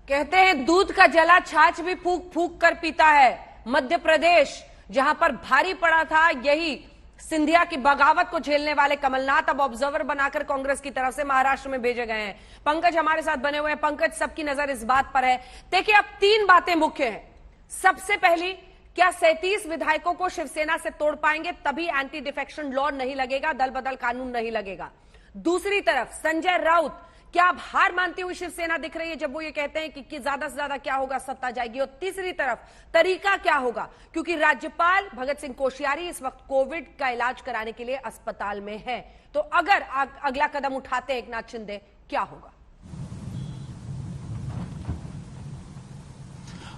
कहते हैं दूध का जला छाछ भी फूक फूक कर पीता है। मध्य प्रदेश जहां पर भारी पड़ा था, यही सिंधिया की बगावत को झेलने वाले कमलनाथ अब ऑब्जर्वर बनाकर कांग्रेस की तरफ से महाराष्ट्र में भेजे गए हैं। पंकज हमारे साथ बने हुए हैं। पंकज, सबकी नजर इस बात पर है। देखिए, अब 3 बातें मुख्य हैं। सबसे पहली, क्या 37 विधायकों को शिवसेना से तोड़ पाएंगे? तभी एंटी डिफेक्शन लॉ नहीं लगेगा, दल बदल कानून नहीं लगेगा। दूसरी तरफ संजय राउत, क्या अब हार मानती हुई शिवसेना दिख रही है जब वो ये कहते हैं कि ज्यादा से ज्यादा क्या होगा, सत्ता जाएगी? और तीसरी तरफ तरीका क्या होगा, क्योंकि राज्यपाल भगत सिंह कोश्यारी इस वक्त कोविड का इलाज कराने के लिए अस्पताल में है। तो अगर अगला कदम उठाते हैं एकनाथ शिंदे, क्या होगा?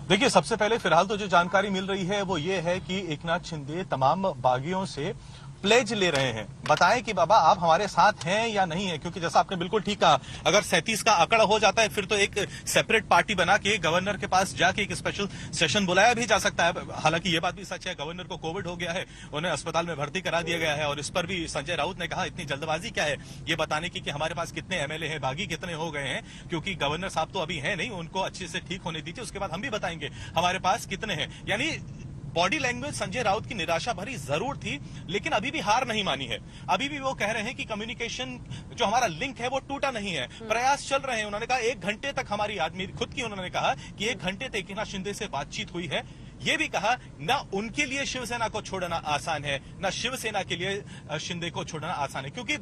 देखिए, सबसे पहले फिलहाल तो जो जानकारी मिल रही है वो ये है कि एकनाथ शिंदे तमाम बागियों से प्लेज ले रहे हैं, बताएं कि बाबा आप हमारे साथ हैं या नहीं है। क्योंकि जैसा आपने बिल्कुल ठीक कहा, अगर 37 का आंकड़ा हो जाता है फिर तो एक सेपरेट पार्टी बना के गवर्नर के पास जाके एक स्पेशल सेशन बुलाया भी जा सकता है। हालांकि ये बात भी सच है, गवर्नर को कोविड हो गया है, उन्हें अस्पताल में भर्ती करा दिया गया है। और इस पर भी संजय राउत ने कहा इतनी जल्दबाजी क्या है ये बताने की कि हमारे पास कितने एमएलए हैं, बागी कितने हो गए हैं, क्योंकि गवर्नर साहब तो अभी है नहीं, उनको अच्छे से ठीक होने दीजिए, उसके बाद हम भी बताएंगे हमारे पास कितने हैं। यानी बॉडी लैंग्वेज संजय राउत की निराशा भरी जरूर थी, लेकिन अभी भी हार नहीं मानी है। अभी भी वो कह रहे हैं कि कम्युनिकेशन जो हमारा लिंक है वो टूटा नहीं है, प्रयास चल रहे हैं। उन्होंने कहा 1 घंटे तक हमारी आदमी खुद की उन्होंने कहा कि 1 घंटे तक एकनाथ शिंदे से बातचीत हुई है। ये भी कहा ना उनके लिए शिवसेना को छोड़ना आसान है, ना शिवसेना के लिए शिंदे को छोड़ना आसान है, क्योंकि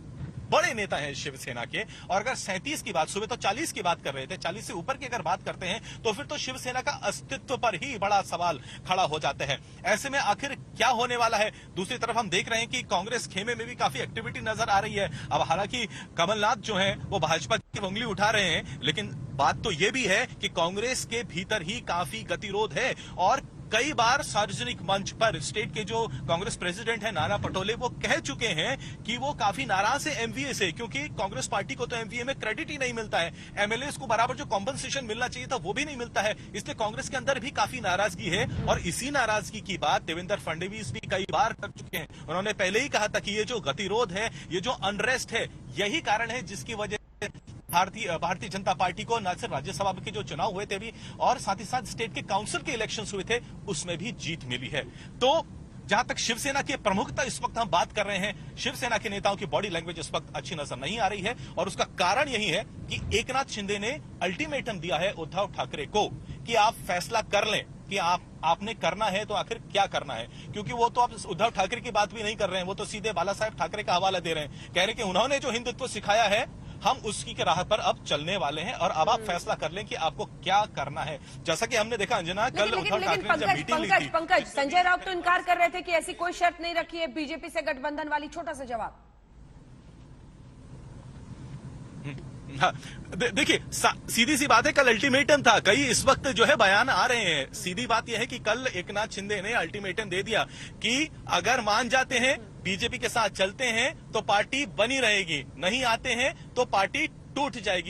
बड़े नेता हैं शिवसेना के। और अगर 37 की बात, सुबह तो 40 की बात कर रहे थे, 40 से ऊपर की अगर बात करते हैं तो फिर तो शिवसेना का अस्तित्व पर ही बड़ा सवाल खड़ा हो जाते हैं। ऐसे में आखिर क्या होने वाला है? दूसरी तरफ हम देख रहे हैं कि कांग्रेस खेमे में भी काफी एक्टिविटी नजर आ रही है। अब हालांकि कमलनाथ जो है वो भाजपा की उंगली उठा रहे हैं, लेकिन बात तो ये भी है कि कांग्रेस के भीतर ही काफी गतिरोध है। और कई बार सार्वजनिक मंच पर स्टेट के जो कांग्रेस प्रेसिडेंट है नाना पटोले, वो कह चुके हैं कि वो काफी नाराज है एमवीए से, क्योंकि कांग्रेस पार्टी को तो एमवीए में क्रेडिट ही नहीं मिलता है, एमएलए को बराबर जो कॉम्पनसेशन मिलना चाहिए था वो भी नहीं मिलता है। इसलिए कांग्रेस के अंदर भी काफी नाराजगी है। और इसी नाराजगी की बात देवेंद्र फडणवीस भी कई बार कर चुके हैं। उन्होंने पहले ही कहा था कि ये जो गतिरोध है, ये जो अनरेस्ट है, यही कारण है जिसकी वजह भारतीय जनता पार्टी को न सिर्फ राज्यसभा के जो चुनाव हुए थे अभी, और साथ ही साथ स्टेट के काउंसिल के इलेक्शंस हुए थे, उसमें भी जीत मिली है। तो जहां तक शिवसेना की प्रमुखता इस वक्त हम बात कर रहे हैं, शिवसेना के नेताओं की बॉडी लैंग्वेज इस वक्त अच्छी नजर नहीं आ रही है। और उसका कारण यही है कि एकनाथ शिंदे ने अल्टीमेटम दिया है उद्धव ठाकरे को कि आप फैसला कर लें कि आपने करना है तो आखिर क्या करना है। क्योंकि वो तो अब उद्धव ठाकरे की बात भी नहीं कर रहे हैं, वो तो सीधे बाला साहेब ठाकरे का हवाला दे रहे हैं, कह रहे हैं कि उन्होंने जो हिंदुत्व सिखाया है हम उसकी के राह पर अब चलने वाले हैं और अब आप फैसला कर लें कि आपको क्या करना है। जैसा कि हमने देखा अंजना, कल उद्धव ठाकरे ने जब मीटिंग ली थी। पंकज, संजय राउत तो इनकार कर रहे थे कि ऐसी कोई शर्त नहीं रखी है बीजेपी से गठबंधन वाली। छोटा सा जवाब। देखिए, सीधी सी बात है, कल अल्टीमेटम था। कई इस वक्त जो है बयान आ रहे हैं। सीधी बात यह है कि कल एकनाथ शिंदे ने अल्टीमेटम दे दिया कि अगर मान जाते हैं, बीजेपी के साथ चलते हैं तो पार्टी बनी रहेगी, नहीं आते हैं तो पार्टी टूट जाएगी।